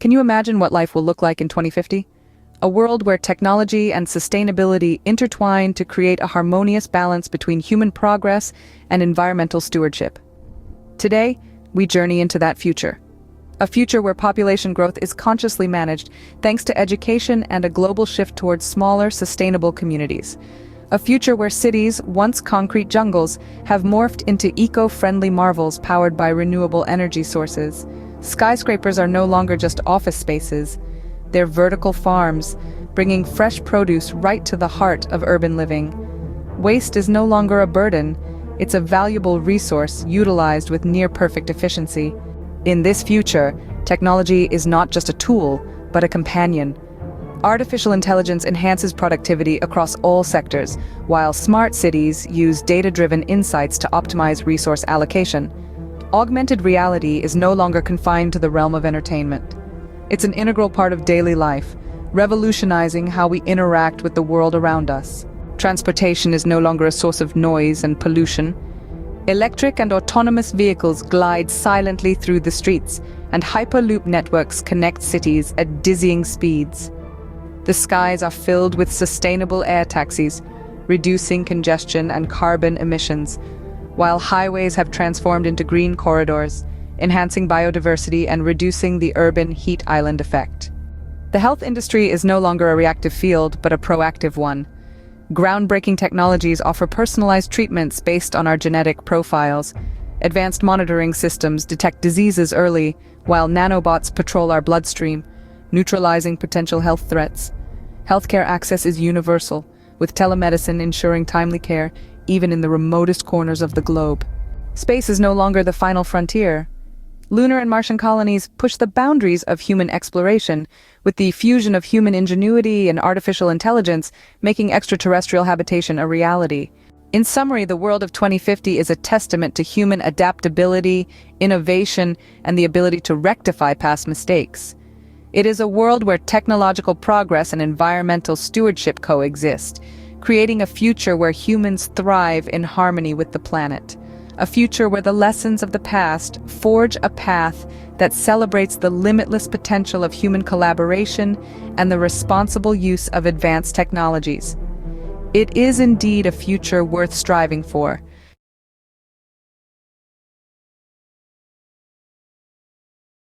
Can you imagine what life will look like in 2050? A world where technology and sustainability intertwine to create a harmonious balance between human progress and environmental stewardship. Today, we journey into that future. A future where population growth is consciously managed thanks to education and a global shift towards smaller, sustainable communities. A future where cities, once concrete jungles, have morphed into eco-friendly marvels powered by renewable energy sources. Skyscrapers are no longer just office spaces. They're vertical farms, bringing fresh produce right to the heart of urban living. Waste is no longer a burden. It's a valuable resource utilized with near-perfect efficiency. In this future, technology is not just a tool, but a companion. Artificial intelligence enhances productivity across all sectors, while smart cities use data-driven insights to optimize resource allocation. Augmented reality is no longer confined to the realm of entertainment. It's an integral part of daily life, revolutionizing how we interact with the world around us. Transportation is no longer a source of noise and pollution. Electric and autonomous vehicles glide silently through the streets, and hyperloop networks connect cities at dizzying speeds. The skies are filled with sustainable air taxis, reducing congestion and carbon emissions, while highways have transformed into green corridors, enhancing biodiversity and reducing the urban heat island effect. The health industry is no longer a reactive field, but a proactive one. Groundbreaking technologies offer personalized treatments based on our genetic profiles. Advanced monitoring systems detect diseases early, while nanobots patrol our bloodstream, neutralizing potential health threats. Healthcare access is universal, with telemedicine ensuring timely care, even in the remotest corners of the globe. Space is no longer the final frontier. Lunar and Martian colonies push the boundaries of human exploration, with the fusion of human ingenuity and artificial intelligence making extraterrestrial habitation a reality. In summary, the world of 2050 is a testament to human adaptability, innovation, and the ability to rectify past mistakes. It is a world where technological progress and environmental stewardship coexist, creating a future where humans thrive in harmony with the planet. A future where the lessons of the past forge a path that celebrates the limitless potential of human collaboration and the responsible use of advanced technologies. It is indeed a future worth striving for,